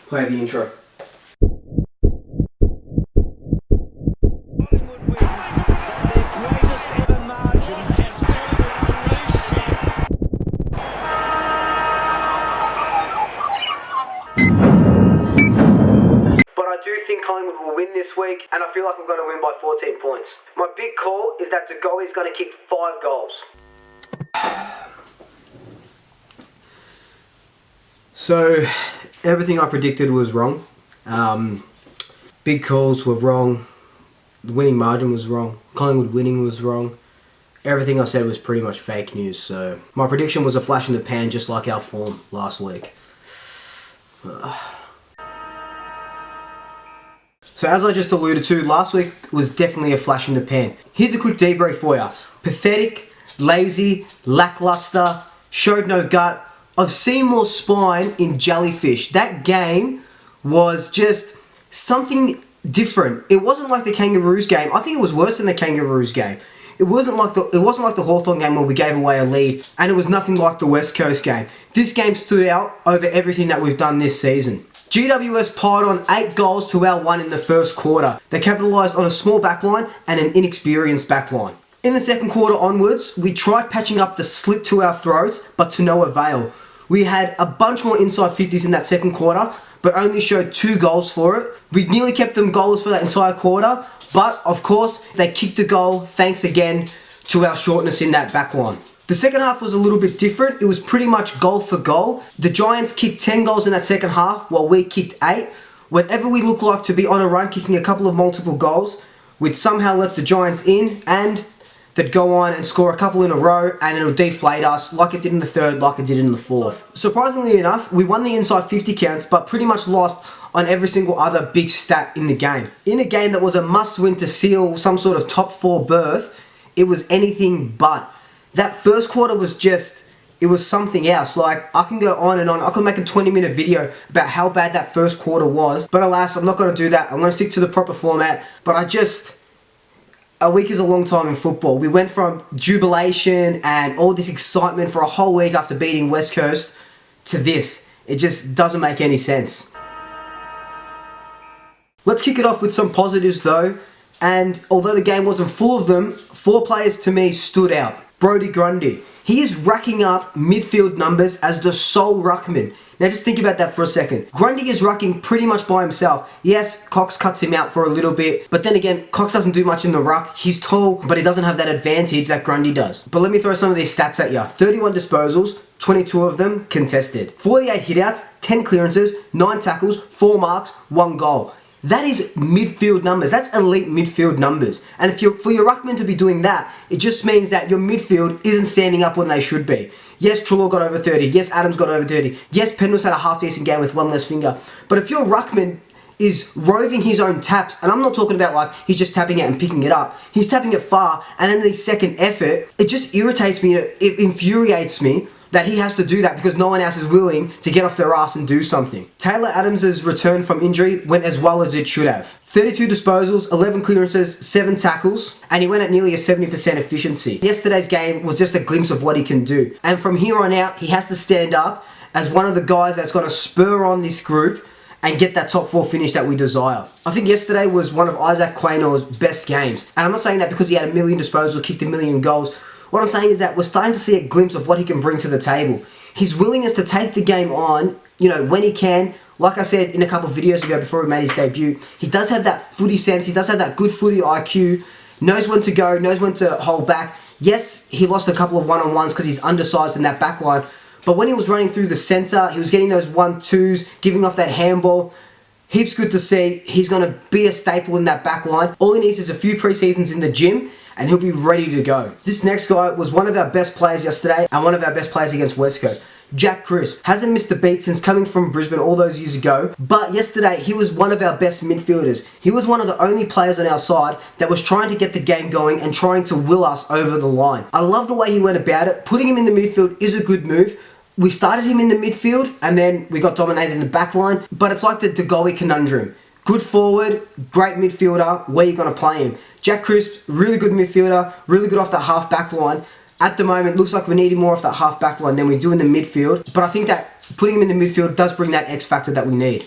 Play the intro. Collingwood will win this week, and I feel like I'm going to win by 14 points. My big call is that Gowie is going to kick 5 goals. So, everything I predicted was wrong. Big calls were wrong. The winning margin was wrong. Collingwood winning was wrong. Everything I said was pretty much fake news. So, my prediction was a flash in the pan, just like our form last week. So as I just alluded to, last week was definitely a flash in the pan. Here's a quick debrief for you. Pathetic, lazy, lackluster, showed no gut. I've seen more spine in jellyfish. That game was just something different. It wasn't like the Kangaroos game. I think it was worse than the Kangaroos game. It wasn't like the Hawthorn game where we gave away a lead, and it was nothing like the West Coast game. This game stood out over everything that we've done this season. GWS piled on 8 goals to our 1 in the first quarter. They capitalised on a small backline and an inexperienced backline. In the second quarter onwards, we tried patching up the slip to our throats, but to no avail. We had a bunch more inside 50s in that second quarter, but only showed 2 goals for it. We nearly kept them goals for that entire quarter, but of course, they kicked a goal thanks again to our shortness in that backline. The second half was a little bit different. It was pretty much goal for goal. The Giants kicked 10 goals in that second half while we kicked 8. Whenever we looked like to be on a run kicking a couple of multiple goals, we'd somehow let the Giants in and they'd go on and score a couple in a row and it'll deflate us like it did in the third, like it did in the fourth. Surprisingly enough, we won the inside 50 counts but pretty much lost on every single other big stat in the game. In a game that was a must-win to seal some sort of top 4 berth, it was anything but. That first quarter was just, it was something else. Like, I can go on and on. I could make a 20-minute video about how bad that first quarter was. But alas, I'm not going to do that. I'm going to stick to the proper format. But a week is a long time in football. We went from jubilation and all this excitement for a whole week after beating West Coast to this. It just doesn't make any sense. Let's kick it off with some positives though. And although the game wasn't full of them, 4 players to me stood out. Brodie Grundy. He is racking up midfield numbers as the sole ruckman. Now just think about that for a second. Grundy is rucking pretty much by himself. Yes, Cox cuts him out for a little bit, but then again, Cox doesn't do much in the ruck. He's tall, but he doesn't have that advantage that Grundy does. But let me throw some of these stats at you. 31 disposals, 22 of them contested. 48 hitouts, 10 clearances, 9 tackles, 4 marks, 1 goal. That is midfield numbers. That's elite midfield numbers. And for your ruckman to be doing that, it just means that your midfield isn't standing up when they should be. Yes, Treloar got over 30. Yes, Adams got over 30. Yes, Pendle's had a half-decent game with 1 less finger. But if your ruckman is roving his own taps, and I'm not talking about like he's just tapping it and picking it up. He's tapping it far, and then the second effort, it just irritates me, it infuriates me that he has to do that because no one else is willing to get off their ass and do something. Taylor Adams' return from injury went as well as it should have. 32 disposals, 11 clearances, 7 tackles, and he went at nearly a 70% efficiency. Yesterday's game was just a glimpse of what he can do. And from here on out, he has to stand up as one of the guys that's going to spur on this group and get that top 4 finish that we desire. I think yesterday was one of Isaac Quaynor's best games. And I'm not saying that because he had a million disposals, kicked a million goals. What I'm saying is that we're starting to see a glimpse of what he can bring to the table. His willingness to take the game on, when he can. Like I said in a couple of videos ago before he made his debut, he does have that footy sense, he does have that good footy IQ, knows when to go, knows when to hold back. Yes, he lost a couple of one-on-ones because he's undersized in that back line, but when he was running through the centre, he was getting those 1-2s, giving off that handball. Heaps good to see. He's going to be a staple in that back line. All he needs is a few pre-seasons in the gym and he'll be ready to go. This next guy was one of our best players yesterday and one of our best players against West Coast. Jack Crisp hasn't missed a beat since coming from Brisbane all those years ago, but yesterday he was one of our best midfielders. He was one of the only players on our side that was trying to get the game going and trying to will us over the line. I love the way he went about it. Putting him in the midfield is a good move. We started him in the midfield and then we got dominated in the back line, but it's like the Gowie conundrum. Good forward, great midfielder, where are you going to play him? Jack Crisp, really good midfielder, really good off that half back line. At the moment, looks like we need him more off that half back line than we do in the midfield, but I think that putting him in the midfield does bring that X factor that we need.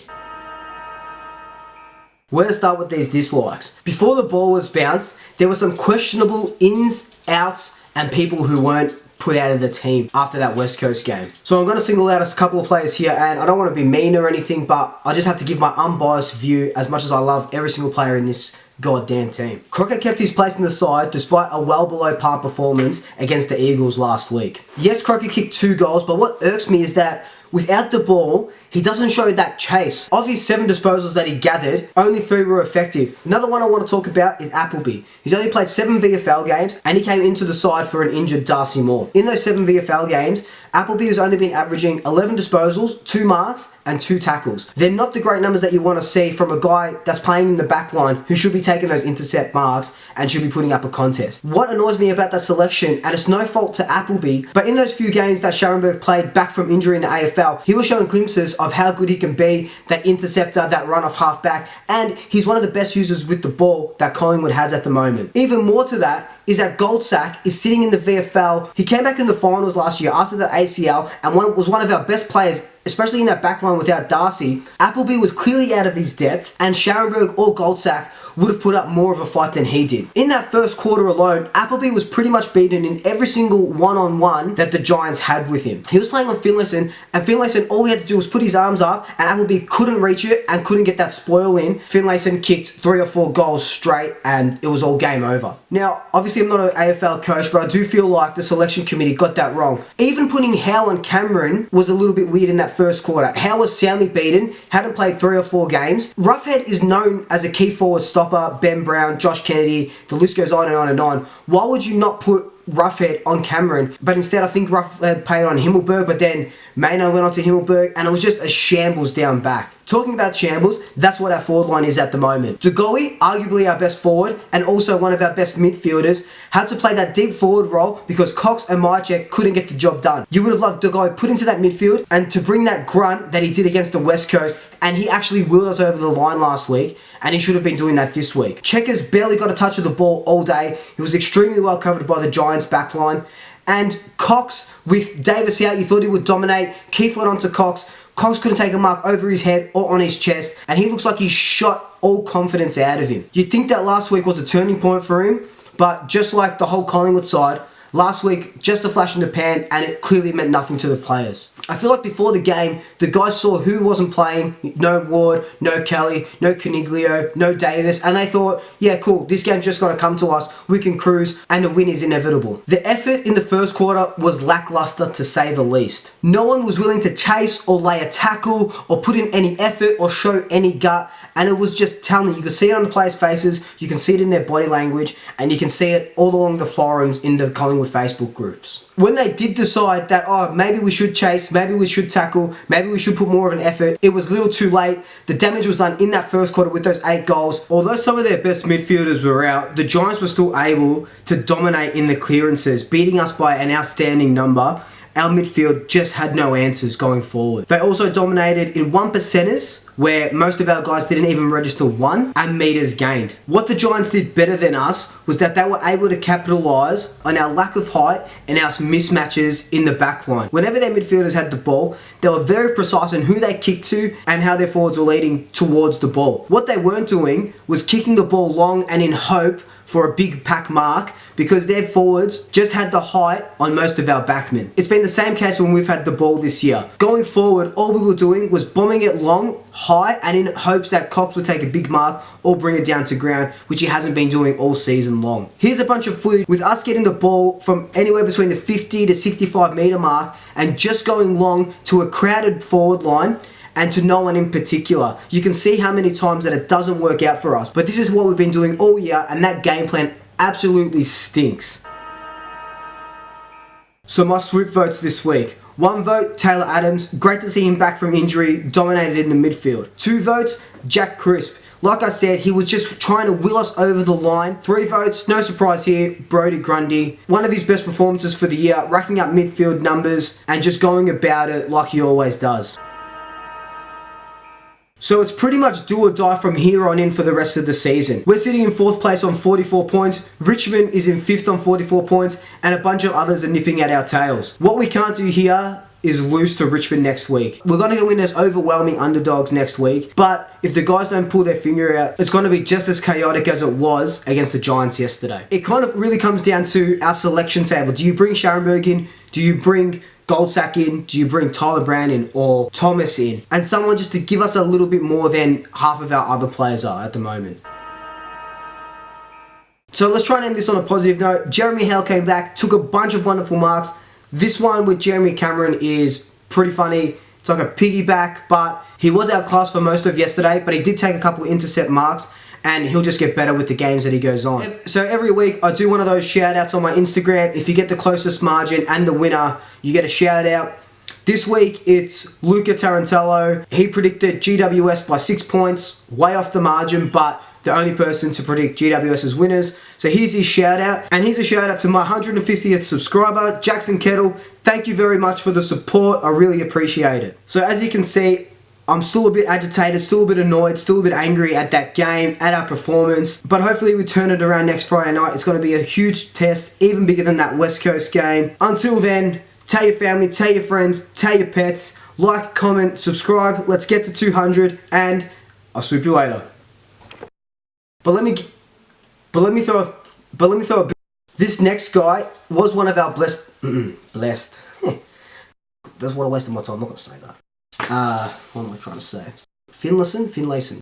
Where to start with these dislikes? Before the ball was bounced, there were some questionable ins, outs, and people who weren't put out of the team after that West Coast game. So I'm going to single out a couple of players here, and I don't want to be mean or anything, but I just have to give my unbiased view as much as I love every single player in this goddamn team. Crocker kept his place in the side despite a well below par performance against the Eagles last week. Yes, Crocker kicked 2 goals, but what irks me is that without the ball, he doesn't show that chase. Of his 7 disposals that he gathered, only 3 were effective. Another one I want to talk about is Appleby. He's only played 7 VFL games, and he came into the side for an injured Darcy Moore. In those 7 VFL games, Appleby has only been averaging 11 disposals, 2 marks, and 2 tackles. They're not the great numbers that you want to see from a guy that's playing in the back line who should be taking those intercept marks and should be putting up a contest. What annoys me about that selection, and it's no fault to Appleby, but in those few games that Scharenberg played back from injury in the AFL, he was showing glimpses of how good he can be, that interceptor, that run off halfback, and he's one of the best users with the ball that Collingwood has at the moment. Even more to that is that Goldsack is sitting in the VFL. He came back in the finals last year after the ACL and was one of our best players, especially in that back line without Darcy. Appleby was clearly out of his depth, and Scharenberg or Goldsack would have put up more of a fight than he did. In that first quarter alone, Appleby was pretty much beaten in every single one-on-one that the Giants had with him. He was playing on Finlayson, and Finlayson, all he had to do was put his arms up, and Appleby couldn't reach it and couldn't get that spoil in. Finlayson kicked 3 or 4 goals straight, and it was all game over. Now, obviously I'm not an AFL coach, but I do feel like the selection committee got that wrong. Even putting Howe and Cameron was a little bit weird in that first quarter. Howe was soundly beaten, hadn't played 3 or 4 games. Roughead is known as a key forward stopper, Ben Brown, Josh Kennedy, the list goes on and on and on. Why would you not put Roughead on Cameron? But instead I think Roughead played on Himmelberg, but then Maino went on to Himmelberg, and it was just a shambles down back. Talking about shambles, that's what our forward line is at the moment. Dugowie, arguably our best forward and also one of our best midfielders, had to play that deep forward role because Cox and Mychek couldn't get the job done. You would have loved Dugowie put into that midfield and to bring that grunt that he did against the West Coast, and he actually wheeled us over the line last week, and he should have been doing that this week. Checkers barely got a touch of the ball all day. He was extremely well covered by the Giants back line. And Cox, with Davis out, you thought he would dominate. Keith went on to Cox. Cox couldn't take a mark over his head or on his chest, and he looks like he shot all confidence out of him. You'd think that last week was a turning point for him, but just like the whole Collingwood side, last week, just a flash in the pan, and it clearly meant nothing to the players. I feel like before the game, the guys saw who wasn't playing. No Ward, no Kelly, no Coniglio, no Davis, and they thought, yeah, cool, this game's just going to come to us, we can cruise, and the win is inevitable. The effort in the first quarter was lackluster, to say the least. No one was willing to chase or lay a tackle or put in any effort or show any gut, and it was just telling. You can see it on the players' faces, you can see it in their body language, and you can see it all along the forums in the Collingwood Facebook groups. When they did decide that, oh, maybe we should chase, maybe we should tackle, maybe we should put more of an effort, it was a little too late. The damage was done in that first quarter with those 8 goals. Although some of their best midfielders were out, the Giants were still able to dominate in the clearances, beating us by an outstanding number. Our midfield just had no answers going forward. They also dominated in 1%ers, where most of our guys didn't even register 1, and meters gained. What the Giants did better than us was that they were able to capitalise on our lack of height and our mismatches in the back line. Whenever their midfielders had the ball, they were very precise in who they kicked to and how their forwards were leading towards the ball. What they weren't doing was kicking the ball long and in hope for a big pack mark, because their forwards just had the height on most of our backmen. It's been the same case when we've had the ball this year. Going forward, all we were doing was bombing it long, high, and in hopes that Cox would take a big mark or bring it down to ground, which he hasn't been doing all season long. Here's a bunch of footage with us getting the ball from anywhere between the 50 to 65 meter mark and just going long to a crowded forward line and to no one in particular. You can see how many times that it doesn't work out for us. But this is what we've been doing all year, and that game plan absolutely stinks. So my Swoop votes this week. 1 vote, Taylor Adams. Great to see him back from injury, dominated in the midfield. 2 votes, Jack Crisp. Like I said, he was just trying to wheel us over the line. 3 votes, no surprise here, Brodie Grundy. One of his best performances for the year, racking up midfield numbers and just going about it like he always does. So it's pretty much do or die from here on in for the rest of the season. We're sitting in 4th place on 44 points, Richmond is in 5th on 44 points, and a bunch of others are nipping at our tails. What we can't do here is lose to Richmond next week. We're going to go in as overwhelming underdogs next week, but if the guys don't pull their finger out, it's going to be just as chaotic as it was against the Giants yesterday. It kind of really comes down to our selection table. Do you bring Scharenberg in? Do you bring Goldsack in? Do you bring Tyler Brown in or Thomas in? And someone just to give us a little bit more than half of our other players are at the moment. So let's try and end this on a positive note. Jeremy Hale came back, took a bunch of wonderful marks. This one with Jeremy Cameron is pretty funny. It's like a piggyback, but he was outclassed for most of yesterday, but he did take a couple of intercept marks, and he'll just get better with the games that he goes on. So every week I do one of those shout outs on my Instagram. If you get the closest margin and the winner, you get a shout out. This week it's Luca Tarantello. He predicted GWS by 6 points, way off the margin, but the only person to predict GWS's winners. So here's his shout out. And here's a shout out to my 150th subscriber, Jackson Kettle. Thank you very much for the support. I really appreciate it. So as you can see, I'm still a bit agitated, still a bit annoyed, still a bit angry at that game, at our performance. But hopefully we turn it around next Friday night. It's going to be a huge test, even bigger than that West Coast game. Until then, tell your family, tell your friends, tell your pets, like, comment, subscribe. Let's get to 200, and I'll swoop you later. But let me throw a. This next guy was one of our blessed. That's what a waste of my time. I'm not gonna say that. What am I trying to say? Finlayson.